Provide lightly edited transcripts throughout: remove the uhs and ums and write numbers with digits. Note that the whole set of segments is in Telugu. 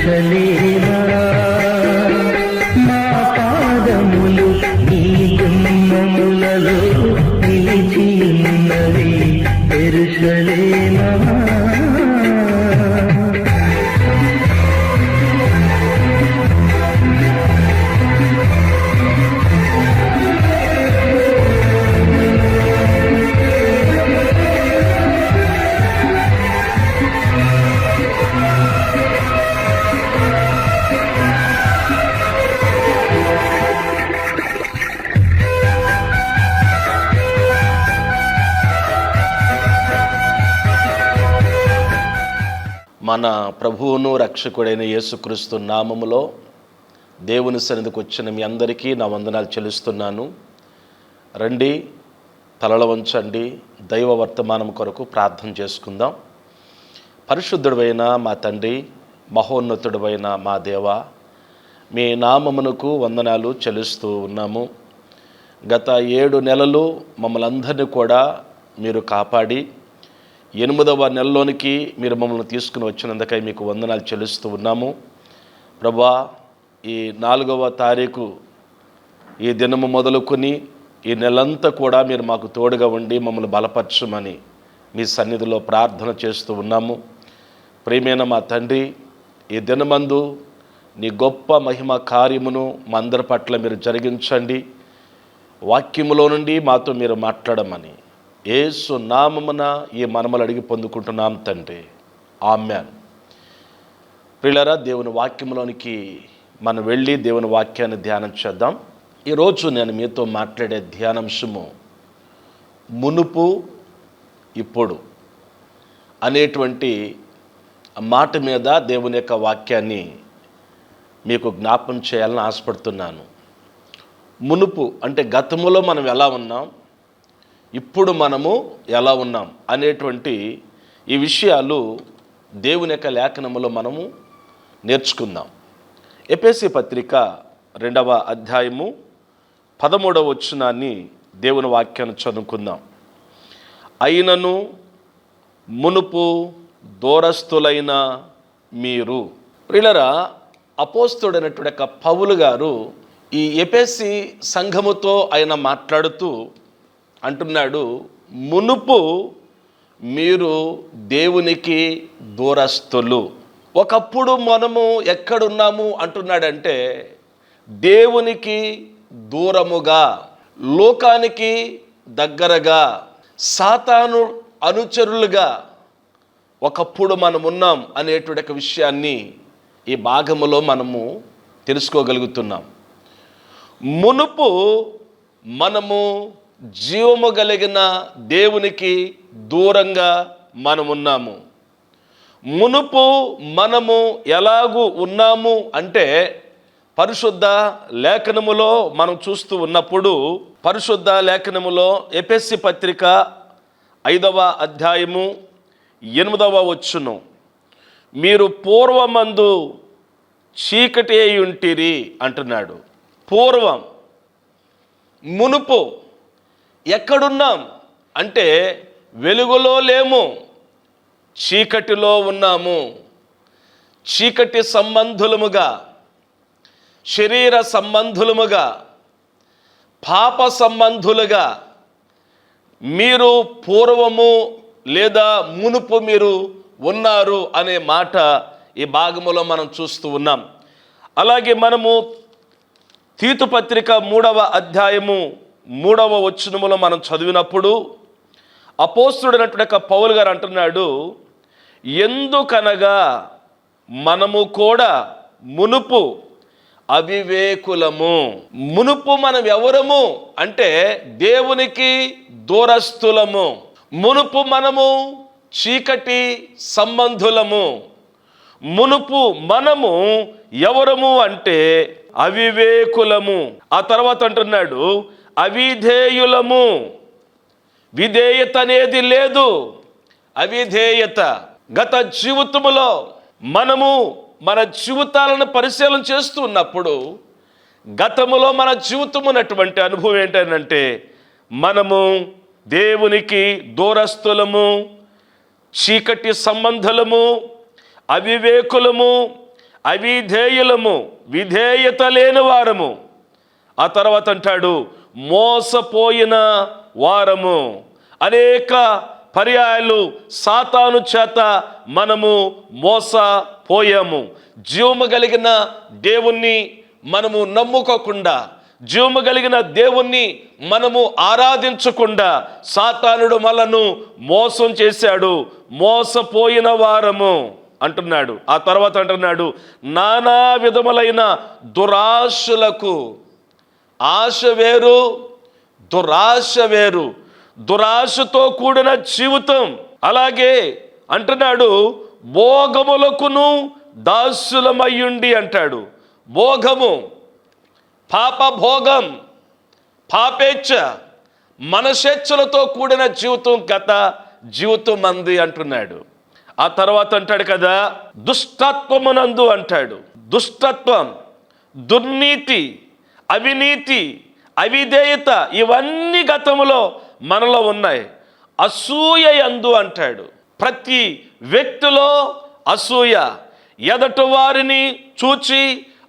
ఎరుషలేమా మా పాదములు నీ గుమ్మములలో నిలిచి ఉన్నవి ఎరుషలేమా. మన ప్రభువును రక్షకుడైన యేసుక్రీస్తు నామములో దేవుని సన్నిధికి వచ్చిన మీ అందరికీ నా వందనాలు చెల్లిస్తున్నాను. రండి, తలల వంచండి, దైవ వర్తమానం కొరకు ప్రార్థన చేసుకుందాం. పరిశుద్ధుడైన మా తండ్రి, మహోన్నతుడైన మా దేవ, మీ నామమునకు వందనాలు చెల్లిస్తూ ఉన్నాము. గత 7 నెలలు మమ్మల్ని అందరినీ కూడా మీరు కాపాడి 8వ నెలలోనికి మీరు మమ్మల్ని తీసుకుని వచ్చినందుకై మీకు వందనాలు చెల్లిస్తూ ఉన్నాము. ప్రభా, ఈ 4వ తారీఖు ఈ దినము మొదలుకొని ఈ నెలంతా కూడా మీరు మాకు తోడుగా ఉండి మమ్మల్ని బలపరచమని మీ సన్నిధిలో ప్రార్థన చేస్తూ ఉన్నాము. ప్రియమైన మా తండ్రి, ఈ దినమందు నీ గొప్ప మహిమ కార్యమును మా అందరి పట్ల మీరు జరిగించండి. వాక్యములో నుండి మాతో మీరు మాట్లాడమని యేసు నామమున ఈ మనములు అడిగి పొందుకుంటున్నాం తండ్రి, ఆమేన్. ప్రియులారా, దేవుని వాక్యంలోనికి మనం వెళ్ళి దేవుని వాక్యాన్ని ధ్యానం చేద్దాం. ఈరోజు నేను మీతో మాట్లాడే ధ్యానాంశము మునుపు ఇప్పుడు అనేటువంటి మాట మీద దేవుని యొక్క వాక్యాన్ని మీకు జ్ఞాపం చేయాలని ఆశపడుతున్నాను. మునుపు అంటే గతములో మనం ఎలా ఉన్నాం, ఇప్పుడు మనము ఎలా ఉన్నాం అనేటువంటి ఈ విషయాలు దేవుని యొక్క లేఖనములో మనము నేర్చుకుందాం. ఎఫెసీ పత్రిక 2వ అధ్యాయము 13వ వచనాన్ని దేవుని వాక్యాన్ని చదువుకుందాం. అయినను మునుపు దూరస్తులైన మీరు. ప్రియులారా, అపోస్తలుడైనటువంటి యొక్క పౌలు గారు ఈ ఎఫెసీ సంఘముతో ఆయన మాట్లాడుతూ అంటున్నాడు, మునుపు మీరు దేవునికి దూరస్తులు. ఒకప్పుడు మనము ఎక్కడున్నాము అంటున్నాడంటే దేవునికి దూరముగా, లోకానికి దగ్గరగా, సాతాను అనుచరులుగా ఒకప్పుడు మనం ఉన్నాం అనేటువంటి విషయాన్ని ఈ భాగములో మనము తెలుసుకోగలుగుతున్నాం. మునుపు మనము జీవము కలిగిన దేవునికి దూరంగా మనమున్నాము. మునుపు మనము ఎలాగూ ఉన్నాము అంటే పరిశుద్ధ లేఖనములో మనం చూస్తూ ఉన్నప్పుడు, పరిశుద్ధ లేఖనములో ఎఫెసీ పత్రిక 5వ అధ్యాయము 8వ వచనం, మీరు పూర్వమందు చీకటి అయి ఉంటిరి అంటున్నాడు. పూర్వం, మునుపు ఎక్కడున్నాం అంటే వెలుగులో లేము, చీకటిలో ఉన్నాము. చీకటి సంబంధులముగా, శరీర సంబంధులముగా, పాప సంబంధులుగా మీరు పూర్వము లేదా మునుపు మీరు ఉన్నారు అనే మాట ఈ భాగములో మనం చూస్తూ ఉన్నాం. అలాగే మనము తీతు పత్రిక 3వ అధ్యాయము 3వ వచనములో మనం చదివినప్పుడు అపోస్తలుడైనటువంటి పౌలు గారు అంటున్నాడు, ఎందుకనగా మనము కూడా మునుపు అవివేకులము. మునుపు మనం ఎవరము అంటే దేవునికి దూరస్తులము. మునుపు మనము చీకటి సంబంధులము. మునుపు మనము ఎవరము అంటే అవివేకులము. ఆ తర్వాత అంటున్నాడు అవిధేయులము. విధేయత అనేది లేదు, అవిధేయత. గత జీవితములో మనము మన జీవితాలను పరిశీలన చేస్తూ ఉన్నప్పుడు గతములో మన జీవితం ఉన్నటువంటి అనుభవం ఏంటంటే మనము దేవునికి దూరస్తులము, చీకటి సంబంధులము, అవివేకులము, అవిధేయులము, విధేయత లేని వారము. ఆ తర్వాత అంటాడు మోసపోయిన వారము. అనేక పర్యాయాలు సాతాను చేత మనము మోసపోయాము. జీవము కలిగిన దేవుణ్ణి మనము నమ్ముకోకుండా, జీవము కలిగిన దేవుణ్ణి మనము ఆరాధించకుండా సాతానుడు మనను మోసం చేశాడు. మోసపోయిన వారము అంటున్నాడు. ఆ తర్వాత అంటున్నాడు నానా విధములైన దురాశలకు. ఆశ వేరు, దురాశ వేరు. దురాశతో కూడిన జీవితం. అలాగే అంటున్నాడు భోగములకును దాసులమయ్యుండి అంటాడు. భోగము, పాప భోగం, పాపేచ్ఛ, మనసేచ్ఛలతో కూడిన జీవితం గత జీవితం మంది అంటున్నాడు. ఆ తర్వాత అంటాడు కదా దుష్టత్వమునందు అంటాడు. దుష్టత్వం, దుర్నీతి, అవినీతి, అవిధేయత ఇవన్నీ గతంలో మనలో ఉన్నాయి. అసూయ యందు అంటాడు. ప్రతి వ్యక్తిలో అసూయ, ఎదటి వారిని చూచి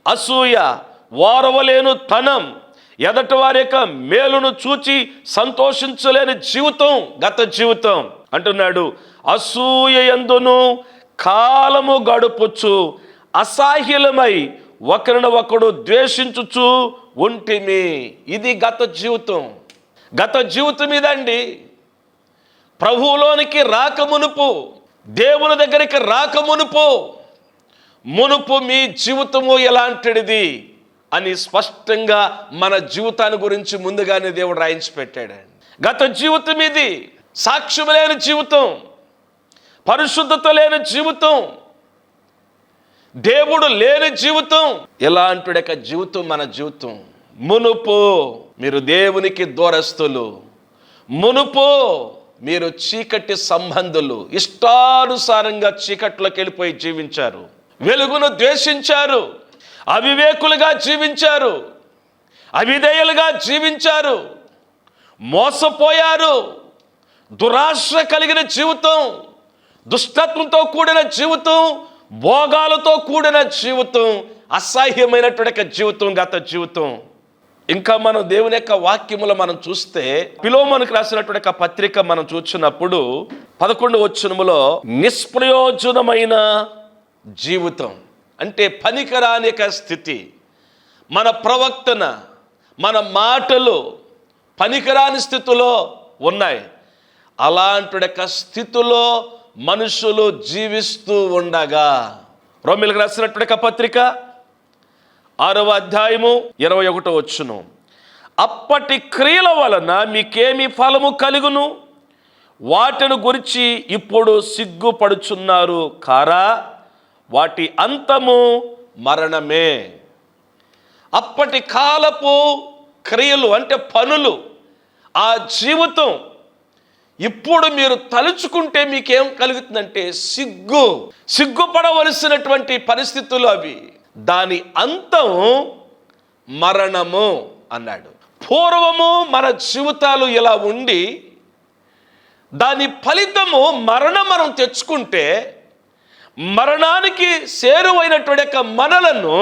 అసూయ, ఓర్వలేని తనం, ఎదటి వారి యొక్క మేలును చూచి సంతోషించలేని జీవితం గత జీవితం అంటున్నాడు. అసూయ యందును కాలము గడుపుచు అసహ్యులమై ఒకరిని ఒకడు ద్వేషించుచు ఉంటిమి. ఇది గత జీవితం. గత జీవితం ఇదండి. ప్రభువులోనికి రాకమునుపు, దేవుని దగ్గరికి రాకమునుపు మీ జీవితము ఎలాంటిది అని స్పష్టంగా మన జీవితాన్ని గురించి ముందుగానే దేవుడు రాయించి పెట్టాడు. గత జీవితం ఇది. సాక్ష్యం లేని జీవితం, పరిశుద్ధత లేని జీవితం, దేవుడు లేని జీవితం. ఎలాంటి జీవితం మన జీవితం. మునుపు మీరు దేవునికి దూరస్తులు, మునుపు మీరు చీకటి సంబంధులు, ఇష్టానుసారంగా చీకట్లోకి వెళ్ళిపోయి జీవించారు, వెలుగును ద్వేషించారు, అవివేకులుగా జీవించారు, అవిధేయులుగా జీవించారు, మోసపోయారు. దురాశ కలిగిన జీవితం, దుష్టత్వంతో కూడిన జీవితం, భోగాలతో కూడిన జీవితం, అసహ్యమైనటువంటి జీవితం గత జీవితం. ఇంకా మనం దేవుని యొక్క వాక్యములు మనం చూస్తే ఫిలోమోనుకు రాసినటువంటి పత్రిక మనం చూసినప్పుడు 11వ వచనములో నిష్ప్రయోజనమైన జీవితం అంటే పనికిరాని స్థితి, మన ప్రవర్తన, మన మాటలు పనికిరాని స్థితిలో ఉన్నాయి. అలాంటి స్థితిలో మనుషులు జీవిస్తూ ఉండగా రోమీయులకు రాసినటువంటి పత్రిక 6వ అధ్యాయము 21వ వచనం, అప్పటి క్రియల వలన మీకేమి ఫలము కలుగును, వాటిని గురించి ఇప్పుడు సిగ్గుపడుచున్నారు కారా, వాటి అంతము మరణమే. అప్పటి కాలపు క్రియలు అంటే పనులు, ఆ జీవితం ఇప్పుడు మీరు తలుచుకుంటే మీకేం కలుగుతుందంటే సిగ్గుపడవలసినటువంటి పరిస్థితులు అవి. దాని అంతం మరణము అన్నాడు. పూర్వము మన జీవితాలు ఇలా ఉండి దాని ఫలితము మరణం మనం తెచ్చుకుంటే మరణానికి చేరువైనటువంటి మనలను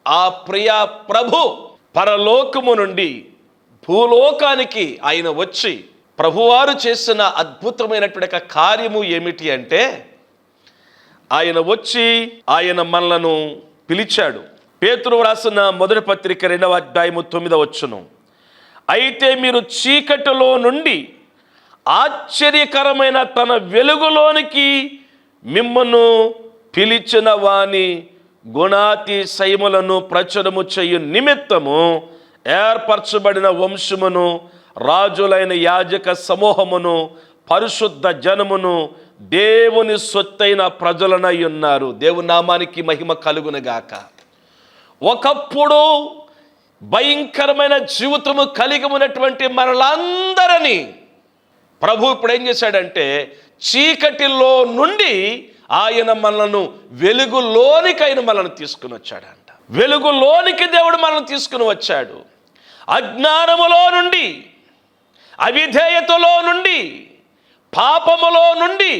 ఆ ప్రియ ప్రభు పరలోకము నుండి భూలోకానికి ఆయన వచ్చి ప్రభువారు చేసిన అద్భుతమైనటువంటి కార్యము ఏమిటి అంటే ఆయన వచ్చి ఆయన మనలను పిలిచాడు. పేతురు రాసిన మొదటి పత్రిక 2వ అధ్యాయము 9వ వచనం, అయితే మీరు చీకటిలో నుండి ఆశ్చర్యకరమైన తన వెలుగులోనికి మిమ్మను పిలిచిన వాని గుణాతిశయములను ప్రచురము చేయు నిమిత్తము ఏర్పరచబడిన వంశమును, రాజులైన యాజక సమూహమును, పరిశుద్ధ జనమును, దేవుని సొత్తైన ప్రజలనై ఉన్నారు. దేవుని నామానికి మహిమ కలుగునుగాక. ఒకప్పుడు భయంకరమైన జీవితము కలిగి ఉన్నటువంటి మనలందరినీ ప్రభు ఇప్పుడు ఏం చేశాడంటే చీకటిలో నుండి ఆయన మనలను వెలుగులోనికి ఆయన మనల్ని తీసుకుని వచ్చాడంట. వెలుగులోనికి దేవుడు మనల్ని తీసుకుని వచ్చాడు. అజ్ఞానములో నుండి, అవిధేయతలో నుండి, పాపములో నుండి,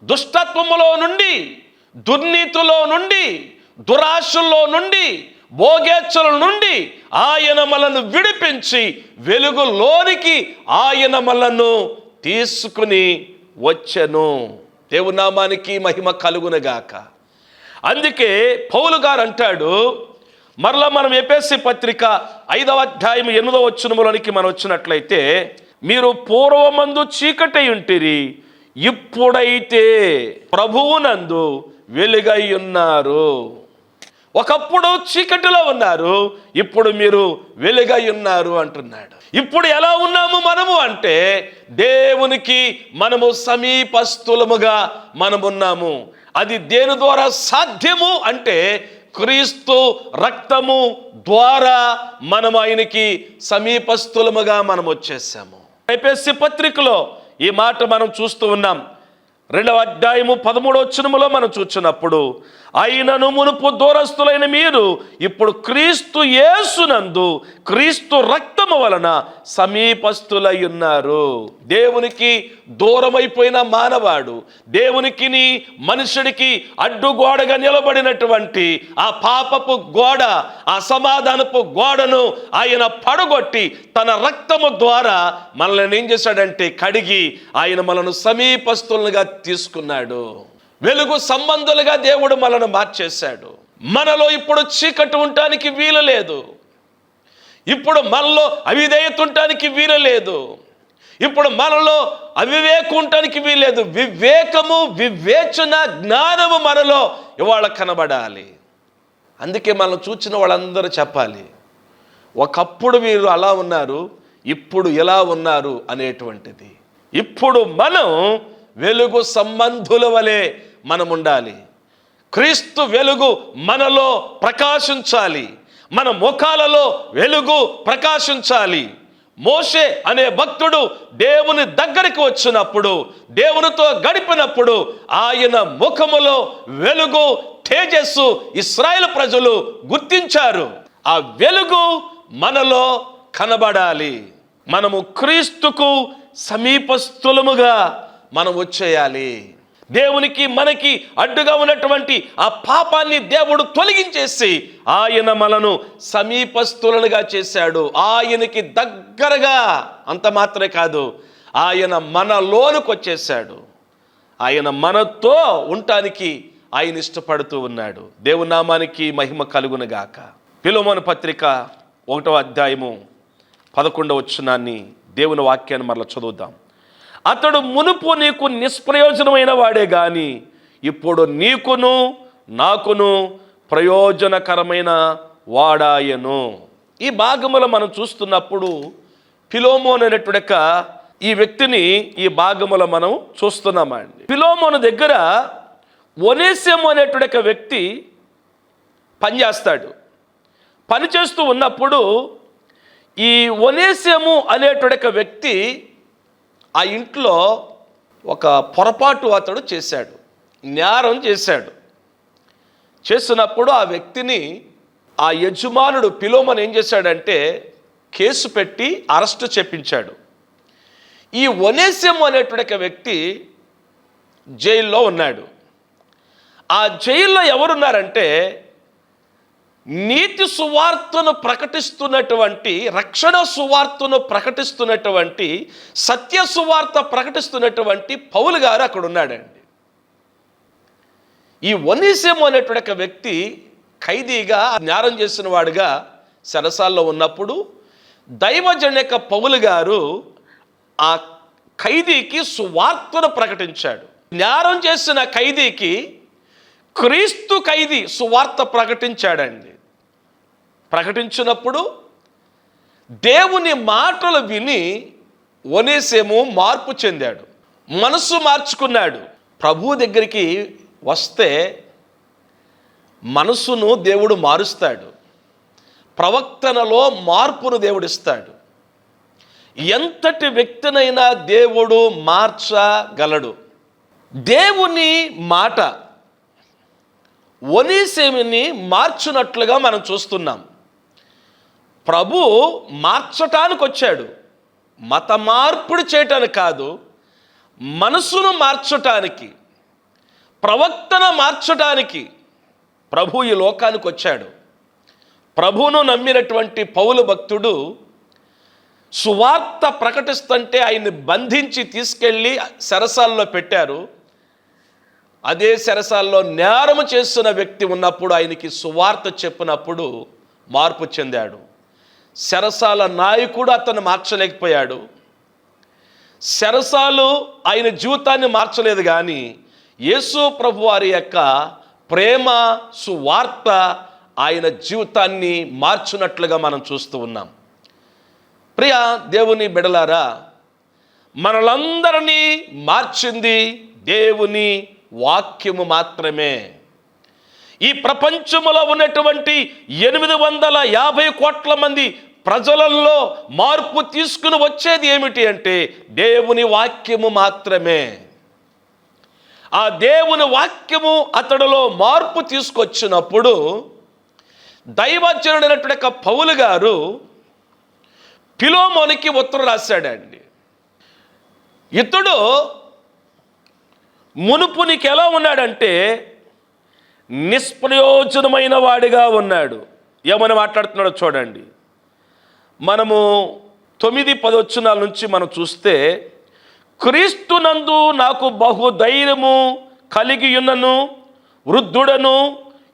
దుష్టత్వములో నుండి దుర్నీతిలో నుండి, దురాశల్లో నుండి, భోగేచ్ఛల నుండి ఆయన మనల్ని విడిపించి వెలుగులోనికి ఆయన మనల్ని తీసుకుని వచ్చెను. దేవుని నామానికి మహిమ కలుగునగాక. అందుకే పౌలు గారు అంటాడు, మరలా మనం ఎఫెసీ పత్రిక 5వ అధ్యాయం 8వ వచనములోనికి మనం వచ్చినట్లయితే, మీరు పూర్వమందు చీకటై ఉంటిరి, ఇప్పుడైతే ప్రభువునందు వెలుగై ఉన్నారు. ఒకప్పుడు చీకటిలో ఉన్నారు, ఇప్పుడు మీరు వెలుగై ఉన్నారు అంటున్నాడు. ఇప్పుడు ఎలా ఉన్నాము మనము అంటే, దేవునికి మనము సమీపస్థులముగా మనమున్నాము. అది దేని ద్వారా సాధ్యము అంటే, క్రీస్తు రక్తము ద్వారా మనం ఆయనకి సమీపస్థులముగా మనం వచ్చేసాము. ఎఫెసీ పత్రికలో ఈ మాట మనం చూస్తూ ఉన్నాం. 2వ అధ్యాయము 13వ వచనములో మనం చూచినప్పుడు, అయినను మునుపు దూరస్తులైన మీరు ఇప్పుడు క్రీస్తు యేసునందు క్రీస్తు రక్తము వలన సమీపస్థులై ఉన్నారు. దేవునికి దూరమైపోయిన మానవాడు, దేవునికి మనుషుడికి అడ్డుగోడగా నిలబడినటువంటి ఆ పాపపు గోడ, ఆ సమాధానపు గోడను ఆయన పడగొట్టి తన రక్తము ద్వారా మనల్ని ఏం చేశాడంటే కడిగి ఆయన మనను సమీపస్థులుగా తీసుకున్నాడు. వెలుగు సంబంధులుగా దేవుడు మనను మార్చేశాడు. మనలో ఇప్పుడు చీకటి ఉండటానికి వీలు లేదు. ఇప్పుడు మనలో అవిధేయత ఉండటానికి వీలు లేదు. ఇప్పుడు మనలో అవివేకం ఉండటానికి వీలేదు. వివేకము, వివేచన, జ్ఞానము మనలో ఇవాళ కనబడాలి. అందుకే మనం చూచిన వాళ్ళందరూ చెప్పాలి, ఒకప్పుడు వీరు అలా ఉన్నారు, ఇప్పుడు ఎలా ఉన్నారు అనేటువంటిది. ఇప్పుడు మనం వెలుగు సంబంధుల వలె మనం ఉండాలి. క్రీస్తు వెలుగు మనలో ప్రకాశించాలి, మన ముఖాలలో వెలుగు ప్రకాశించాలి. మోషే అనే భక్తుడు దేవుని దగ్గరికి వచ్చినప్పుడు, దేవునితో గడిపినప్పుడు ఆయన ముఖములో వెలుగు, తేజస్సు ఇశ్రాయేలు ప్రజలు గుర్తించారు. ఆ వెలుగు మనలో కనబడాలి. మనము క్రీస్తుకు సమీపస్థులముగా మనం వచ్చేయాలి. దేవునికి మనకి అడ్డుగా ఉన్నటువంటి ఆ పాపాన్ని దేవుడు తొలగించేసి ఆయన మనను సమీపస్థులుగా చేశాడు. ఆయనకి దగ్గరగా, అంత మాత్రమే కాదు, ఆయన మనలోనికి వచ్చేసాడు. ఆయన మనతో ఉండటానికి ఆయన ఇష్టపడుతూ ఉన్నాడు. దేవుని నామానికి మహిమ కలుగునుగాక. ఫిలెమోను పత్రిక 1వ అధ్యాయము 11వ వచనాన్ని దేవుని వాక్యాన్ని మరలా చదువుదాం. అతడు మునుపు నీకు నిష్ప్రయోజనమైన వాడే గాని ఇప్పుడు నీకును నాకును ప్రయోజనకరమైన వాడాయను. ఈ భాగములో మనం చూస్తున్నప్పుడు ఫిలెమోను అనేటువంటి ఈ వ్యక్తిని ఈ భాగములో మనం చూస్తున్నామండి. ఫిలెమోను దగ్గర ఒనేసిము అనేటువంటి వ్యక్తి పనిచేస్తాడు. పనిచేస్తూ ఉన్నప్పుడు ఈ ఒనేసిము అనేటువంటి వ్యక్తి ఆ ఇంట్లో ఒక పొరపాటు అతడు చేశాడు, నేరం చేశాడు. చేసినప్పుడు ఆ వ్యక్తిని ఆ యజమానుడు ఫిలెమోను ఏం చేశాడంటే కేసు పెట్టి అరెస్టు చేపించాడు. ఈ ఒనేసిము అనేటువంటి వ్యక్తి జైల్లో ఉన్నాడు. ఆ జైల్లో ఎవరున్నారంటే నీతి సువార్తను ప్రకటిస్తున్నటువంటి, రక్షణ సువార్తను ప్రకటిస్తున్నటువంటి, సత్య సువార్త ప్రకటిస్తున్నటువంటి పౌలు గారు అక్కడ ఉన్నాడండి. ఈ ఒనేసిము అనేటువంటి వ్యక్తి ఖైదీగా, నేరం చేసిన వాడుగా చెరసాల్లో ఉన్నప్పుడు దైవజనక పౌలు గారు ఆ ఖైదీకి సువార్తను ప్రకటించాడు. నేరం చేసిన ఖైదీకి క్రీస్తు ఖైదీ సువార్త ప్రకటించాడండి. ప్రకటించినప్పుడు దేవుని మాటలు విని ఒనేసిము మార్పు చెందాడు, మనసు మార్చుకున్నాడు. ప్రభు దగ్గరికి వస్తే మనసును దేవుడు మారుస్తాడు, ప్రవక్తనలో మార్పును దేవుడిస్తాడు. ఎంతటి వ్యక్తినైనా దేవుడు మార్చగలడు. దేవుని మాట ఒనేసిముని మార్చునట్లుగా మనం చూస్తున్నాం. ప్రభు మార్చటానికి వచ్చాడు, మత మార్పుడు చేయటానికి కాదు, మనసును మార్చటానికి. ప్రవక్తన మార్చడానికి ప్రభు ఈ లోకానికి వచ్చాడు. ప్రభువును నమ్మినటువంటి పౌలు భక్తుడు సువార్త ప్రకటిస్తుంటే ఆయన్ని బంధించి తీసుకెళ్ళి చెరసాలలో పెట్టారు. అదే చెరసాలలో నేరము చేస్తున్న వ్యక్తి ఉన్నప్పుడు ఆయనకి సువార్త చెప్పినప్పుడు మార్పు చెందాడు. చెరసాల నాయకుడు అతను మార్చలేకపోయాడు. చెరసాలు ఆయన జీవితాన్ని మార్చలేదు, కానీ యేసు ప్రభు వారి యొక్క ప్రేమ సువార్త ఆయన జీవితాన్ని మార్చున్నట్లుగా మనం చూస్తూ ఉన్నాం. ప్రియ దేవుని బిడలారా, మనలందరినీ మార్చింది దేవుని వాక్యము మాత్రమే. ఈ ప్రపంచములో ఉన్నటువంటి 850 కోట్ల మంది ప్రజలలో మార్పు తీసుకుని వచ్చేది ఏమిటి అంటే దేవుని వాక్యము మాత్రమే. ఆ దేవుని వాక్యము అతడిలో మార్పు తీసుకొచ్చినప్పుడు దైవజనుడైనటువంటి పౌలు గారు ఫిలోమోనికి ఉత్తరం రాశాడండి. ఇతడు మునుపు నీకు ఎలా ఉన్నాడంటే నిష్ప్రయోజనమైన వాడిగా ఉన్నాడు. ఏమని మాట్లాడుతున్నాడో చూడండి. మనము 9-10 వచనాల నుంచి మనం చూస్తే, క్రీస్తునందు నాకు బహుధైర్యము కలిగి ఉన్నను, వృద్ధుడను,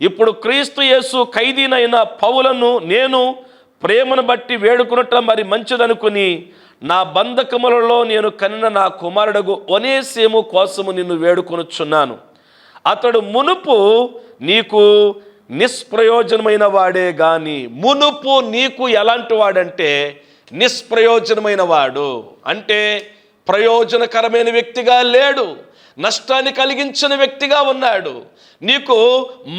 ఇప్పుడు క్రీస్తు యేసు ఖైదీనైన పౌలను నేను ప్రేమను బట్టి వేడుకునటం మరి మంచిదనుకుని నా బంధకములలో నేను కనిన నా కుమారుడగు ఒనేసిము కోసము నిన్ను వేడుకొనుచున్నాను. అతడు మునుపు నీకు నిష్ప్రయోజనమైన వాడే గాని, మునుపు నీకు ఎలాంటి వాడంటే నిష్ప్రయోజనమైన వాడు, అంటే ప్రయోజనకరమైన వ్యక్తిగా లేడు, నష్టాన్ని కలిగించిన వ్యక్తిగా ఉన్నాడు, నీకు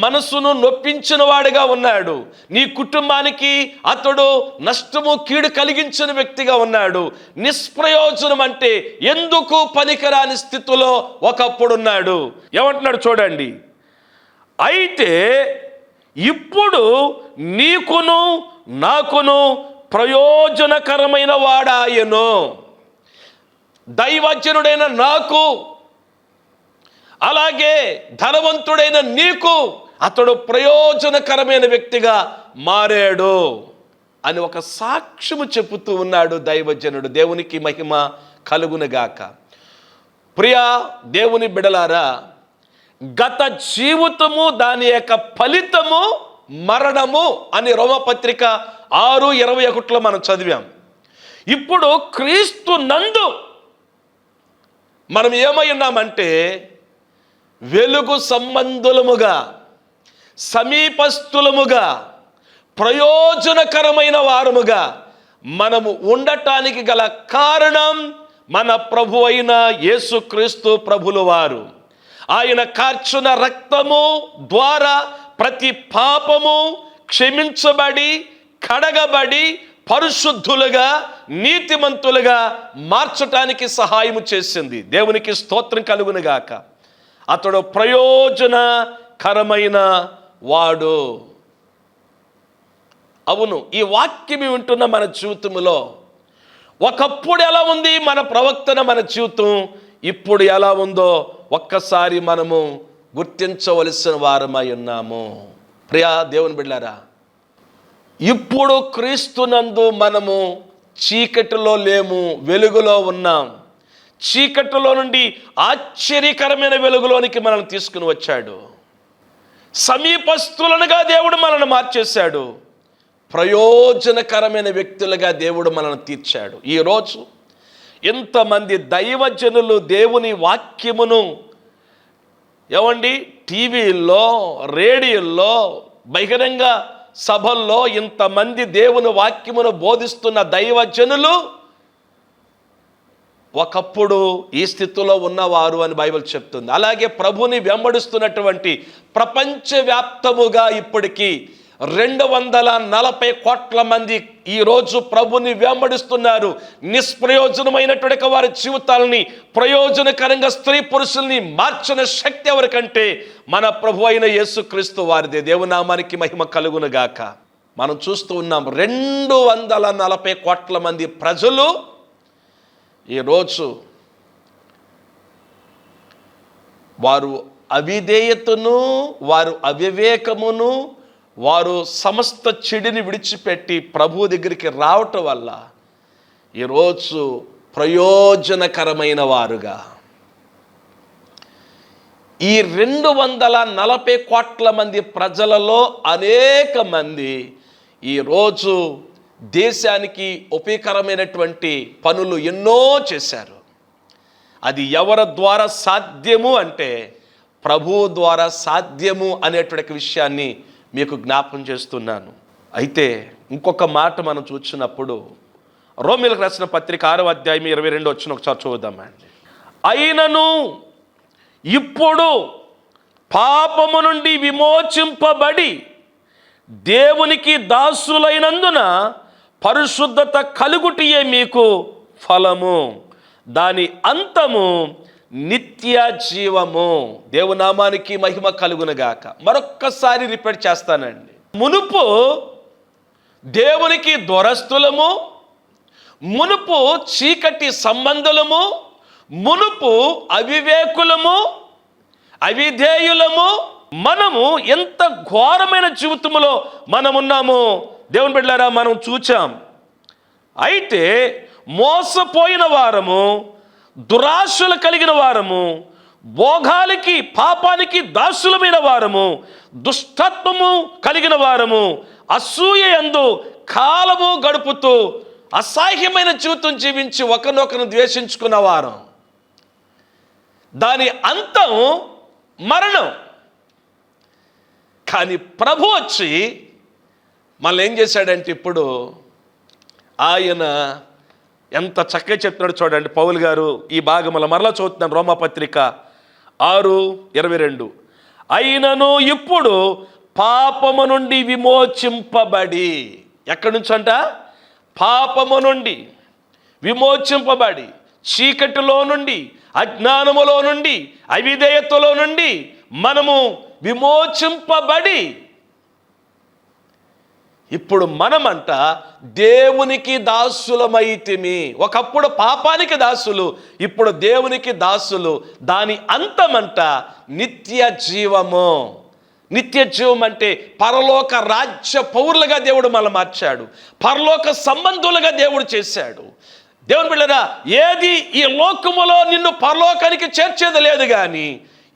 మనసును నొప్పించిన వాడిగా ఉన్నాడు, నీ కుటుంబానికి అతడు నష్టము కీడు కలిగించిన వ్యక్తిగా ఉన్నాడు. నిష్ప్రయోజనం అంటే ఎందుకు పనికిరాని స్థితిలో ఒకప్పుడున్నాడు. ఏమంటున్నాడు చూడండి. అయితే ఇప్పుడు నీకును నాకును ప్రయోజనకరమైన వాడాయను. దైవజనుడైన నాకు, అలాగే ధనవంతుడైన నీకు అతడు ప్రయోజనకరమైన వ్యక్తిగా మారాడు అని ఒక సాక్ష్యము చెబుతూ ఉన్నాడు దైవజనుడు. దేవునికి మహిమ కలుగునుగాక. ప్రియా దేవుని బిడలారా, గత జీవితము దాని యొక్క ఫలితము మరణము అని రోమపత్రిక 6:21 మనం చదివాం. ఇప్పుడు క్రీస్తు నందు మనం ఏమై ఉన్నామంటే వెలుగు సంబంధులముగా, సమీపస్థులముగా, ప్రయోజనకరమైన వారముగా మనము ఉండటానికి గల కారణం మన ప్రభు అయిన యేసుక్రీస్తు ప్రభులు వారు. ఆయన కార్చిన రక్తము ద్వారా ప్రతి పాపము క్షమించబడి కడగబడి పరిశుద్ధులుగా నీతిమంతులుగా మార్చటానికి సహాయము చేసింది. దేవునికి స్తోత్రం కలుగునుగాక. అతడు ప్రయోజనకరమైన వాడు. అవును, ఈ వాక్యం వింటున్న మన జీవితంలో ఒకప్పుడు ఎలా ఉంది మన ప్రవక్తన, మన జీవితం ఇప్పుడు ఎలా ఉందో ఒక్కసారి మనము గుర్తించవలసిన వారమై ఉన్నాము. ప్రియా దేవుని బిడ్డలారా, ఇప్పుడు క్రీస్తునందు మనము చీకటిలో లేము, వెలుగులో ఉన్నాం. చీకటిలో నుండి ఆశ్చర్యకరమైన వెలుగులోనికి మనల్ని తీసుకుని వచ్చాడు. సమీపస్థులనుగా దేవుడు మనల్ని మార్చేశాడు. ప్రయోజనకరమైన వ్యక్తులుగా దేవుడు మనల్ని తీర్చాడు. ఈరోజు ఎంతమంది దైవజనులు దేవుని వాక్యమును టీవీల్లో, రేడియోల్లో, బహిరంగ సభల్లో ఇంతమంది దేవుని వాక్యమును బోధిస్తున్న దైవజనులు ఒకప్పుడు ఈ స్థితిలో ఉన్నవారు అని బైబిల్ చెప్తుంది. అలాగే ప్రభుని వెంబడిస్తున్నటువంటి ప్రపంచవ్యాప్తముగా ఇప్పటికీ 240 కోట్ల మంది ఈరోజు ప్రభుని వెంబడిస్తున్నారు. నిష్ప్రయోజనమైనటువంటి వారి జీవితాలని ప్రయోజనకరంగా స్త్రీ పురుషుల్ని మార్చిన శక్తి ఎవరికంటే మన ప్రభు అయిన యేసుక్రీస్తు వారిదే. దేవునామానికి మహిమ కలుగునుగాక. మనం చూస్తూ ఉన్నాం 240 కోట్ల మంది ప్రజలు ఈరోజు వారు అవిధేయతను, వారు అవివేకమును, వారు సమస్త చెడుని విడిచిపెట్టి ప్రభు దగ్గరికి రావటం వల్ల ఈరోజు ప్రయోజనకరమైన వారుగా ఈ 240 కోట్ల మంది ప్రజలలో అనేక మంది ఈరోజు దేశానికి ఉపయోగకరమైనటువంటి పనులు ఎన్నో చేశారు. అది ఎవరి ద్వారా సాధ్యము అంటే ప్రభువు ద్వారా సాధ్యము అనేటువంటి విషయాన్ని మీకు జ్ఞాపం చేస్తున్నాను. అయితే ఇంకొక మాట మనం చూసినప్పుడు రోమీయులకు రాసిన పత్రిక 6వ అధ్యాయం 22 వచ్చిన ఒకసారి చూద్దామండి. అయినను ఇప్పుడు పాపము నుండి విమోచింపబడి దేవునికి దాసులైనందున పరిశుద్ధత కలుగుటియే మీకు ఫలము, దాని అంతము నిత్య జీవము. దేవునామానికి మహిమ కలుగునుగాక. మరొక్కసారి రిపీట్ చేస్తానండి. మునుపు దేవునికి దూరస్తులము, మునుపు చీకటి సంబంధులము, మునుపు అవివేకులము, అవిధేయులము, మనము ఎంత ఘోరమైన జీవితంలో మనమున్నాము దేవుని బిడ్డలారా మనం చూచాం. అయితే మోసపోయిన వారము, దురాశలు కలిగిన వారము, భోగాలకి పాపానికి దాసులమైన వారము, దుష్టత్వము కలిగిన వారము, అసూయ యందు కాలము గడుపుతూ అసహ్యమైన జీవితం జీవించి ఒకరినొకరు ద్వేషించుకున్న వారం. దాని అంతం మరణం. కానీ ప్రభు వచ్చి మళ్ళీ ఏం చేశాడంటే ఇప్పుడు ఆయన ఎంత చక్కగా చెప్తున్నాడు చూడండి. పౌలు గారు ఈ భాగం మరలా చదువుతున్నాను. రోమాపత్రిక 6:22. అయినను ఇప్పుడు పాపము నుండి విమోచింపబడి, ఎక్కడి నుంచి అంట? పాపము నుండి విమోచింపబడి, చీకటిలో నుండి, అజ్ఞానములో నుండి, అవిధేయతలో నుండి మనము విమోచింపబడి ఇప్పుడు మనమంట దేవునికి దాసులమైతిమి. ఒకప్పుడు పాపానికి దాసులు, ఇప్పుడు దేవునికి దాసులు. దాని అంతమంట నిత్య జీవము. నిత్య జీవం అంటే పరలోక రాజ్య పౌరులుగా దేవుడు మనల్ని మార్చాడు, పరలోక సంబంధులుగా దేవుడు చేశాడు. దేవుని బిడ్డలారా, ఏది ఈ లోకములో నిన్ను పరలోకానికి చేర్చేది లేదు, కానీ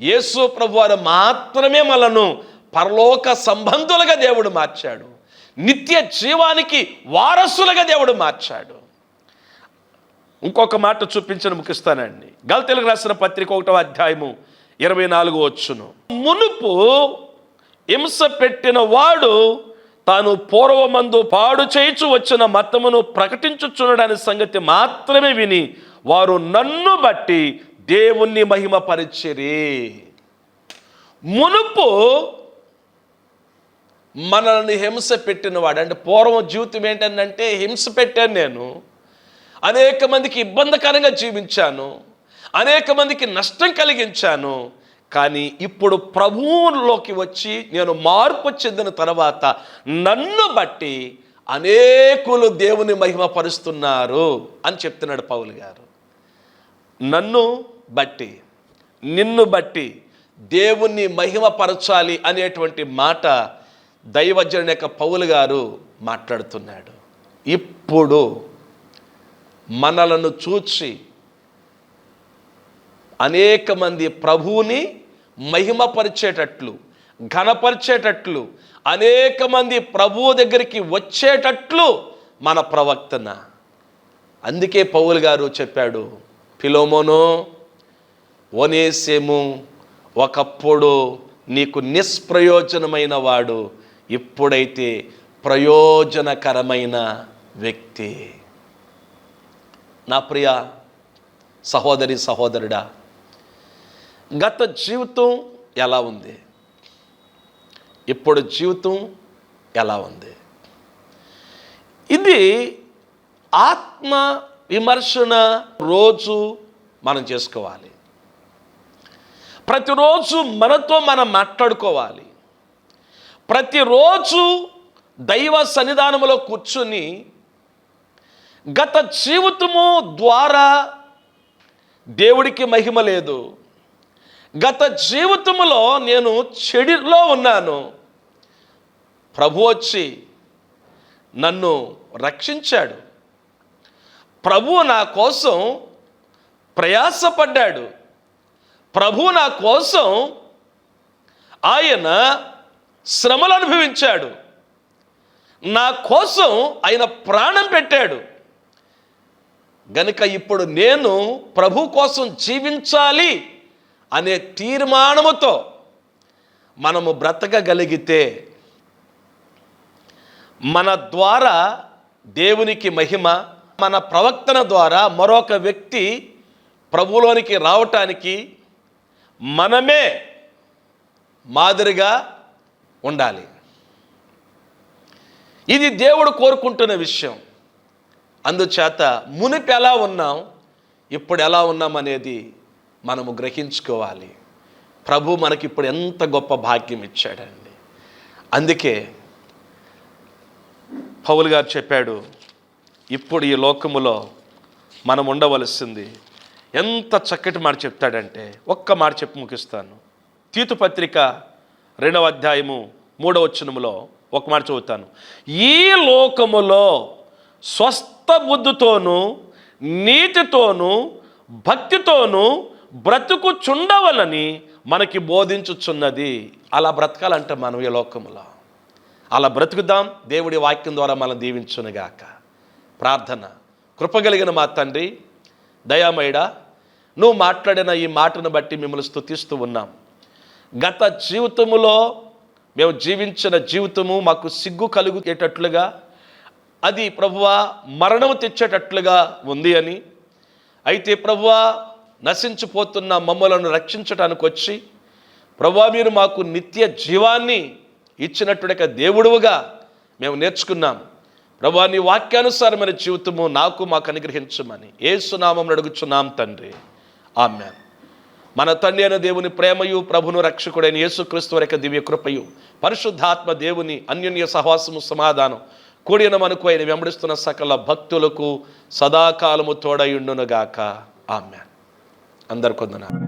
యేసు ప్రభువారు మాత్రమే మనను పరలోక సంబంధులుగా దేవుడు మార్చాడు, నిత్య జీవానికి వారసులుగా దేవుడు మార్చాడు. ఇంకొక మాట చూపించను ముగిస్తానండి. గలతీయులకు రాసిన పత్రిక 1వ అధ్యాయము 24 వచ్చును. మునుపు హింస పెట్టిన వాడు తాను పూర్వమందు పాడు చేయించు వచ్చిన మతమును ప్రకటించుచున్నాడనే సంగతి మాత్రమే విని వారు నన్ను బట్టి దేవుణ్ణి మహిమపరిచిరి. మునుపు మనల్ని హింస పెట్టినవాడు, అంటే పూర్వం జీవితం ఏంటంటే హింస పెట్టాను, నేను అనేక మందికి ఇబ్బందికరంగా జీవించాను, అనేక మందికి నష్టం కలిగించాను. కానీ ఇప్పుడు ప్రభువులోకి వచ్చి నేను మార్పు చెందిన తర్వాత నన్ను బట్టి అనేకులు దేవుని మహిమపరుస్తున్నారు అని చెప్తున్నాడు పౌలు గారు. నన్ను బట్టి, నిన్ను బట్టి దేవుణ్ణి మహిమపరచాలి అనేటువంటి మాట దైవజనుని యొక్క పౌలు గారు మాట్లాడుతున్నాడు. ఇప్పుడు మనలను చూచి అనేక మంది ప్రభువుని మహిమపరిచేటట్లు, ఘనపరిచేటట్లు, అనేక మంది ప్రభువు దగ్గరికి వచ్చేటట్లు మన ప్రవర్తన. అందుకే పౌలు గారు చెప్పాడు, ఫిలోమోను, ఓనేసిము ఒకప్పుడు నీకు నిష్ప్రయోజనమైన వాడు, ఇప్పుడైతే ప్రయోజనకరమైన వ్యక్తి. నా ప్రియ సహోదరి సహోదరుడా, గత జీవితం ఎలా ఉంది? ఇప్పుడు జీవితం ఎలా ఉంది? ఇది ఆత్మ విమర్శన రోజు మనం చేసుకోవాలి. ప్రతిరోజు మనతో మనం మాట్లాడుకోవాలి. ప్రతిరోజు దైవ సన్నిధానంలో కూర్చుని గత జీవితము ద్వారా దేవుడికి మహిమ లేదు, గత జీవితంలో నేను చెడులో ఉన్నాను, ప్రభు వచ్చి నన్ను రక్షించాడు. ప్రభు నా కోసం ప్రయాసపడ్డాడు. ప్రభు నా కోసం ఆయన శ్రమలు అనుభవించాడు. నా కోసం ఆయన ప్రాణం పెట్టాడు. గనుక ఇప్పుడు నేను ప్రభు కోసం జీవించాలి అనే తీర్మానముతో మనము బ్రతకగలిగితే మన ద్వారా దేవునికి మహిమ, మన ప్రవక్తన ద్వారా మరొక వ్యక్తి ప్రభువులోనికి రావటానికి మనమే మాదిరిగా ఉండాలి. ఇది దేవుడు కోరుకుంటున్న విషయం. అందుచేత మునుపు ఎలా ఉన్నాం, ఇప్పుడు ఎలా ఉన్నాం అనేది మనము గ్రహించుకోవాలి. ప్రభు మనకి ఇప్పుడు ఎంత గొప్ప భాగ్యం ఇచ్చాడండి. అందుకే పౌలు గారు చెప్పాడు, ఇప్పుడు ఈ లోకములో మనం ఉండవలసింది. ఎంత చక్కటి మాట చెప్తాడంటే, ఒక్క మాట చెప్పి ముగిస్తాను. తీతు పత్రిక 2వ అధ్యాయము 3వ వచనములో ఒక మాట చదువుతాను. ఈ లోకములో స్వస్థ బుద్ధితోనూ నీతితోనూ భక్తితోనూ బ్రతుకుచుండవలని మనకి బోధించుచున్నది. అలా బ్రతకాలంటే మనం ఈ లోకములో అలా బ్రతుకుదాం. దేవుడి వాక్యం ద్వారా మనం దీవించునుగాక. ప్రార్థన. కృపగలిగిన మా తండ్రి, దయామయుడా, నువ్వు మాట్లాడిన ఈ మాటను బట్టి మిమ్మల్ని స్తుతిస్తూ ఉన్నాం. గత జీవితములో మేము జీవించిన జీవితము మాకు సిగ్గు కలుగుయేటట్లుగా, అది ప్రభువా మరణము తెచ్చేటట్లుగా ఉంది అని, అయితే ప్రభువా నశించిపోతున్న మమ్మలను రక్షించడానికి వచ్చి ప్రభువా మీరు మాకు నిత్య జీవాన్ని ఇచ్చినట్టుగా దేవుడుగా మేము నేర్చుకున్నాం. ప్రభువా నీ వాక్యానుసారమైన జీవితము మాకు అనుగ్రహించమని యేసు నామమున అడుగుచున్నాం తండ్రి. ఆమేన్. మన తండ్రి అయిన దేవుని ప్రేమయు ప్రభును రక్షకుడైన యేసుక్రీస్తు వారి యొక్క దివ్య కృపయు పరిశుద్ధాత్మ దేవుని అన్యోన్య సహవాసము సమాధానం కూడిన మనకు ఆయన వెంబడిస్తున్న సకల భక్తులకు సదాకాలము తోడయుండునుగాక. ఆమేన్. అందరికీ వందనాలు.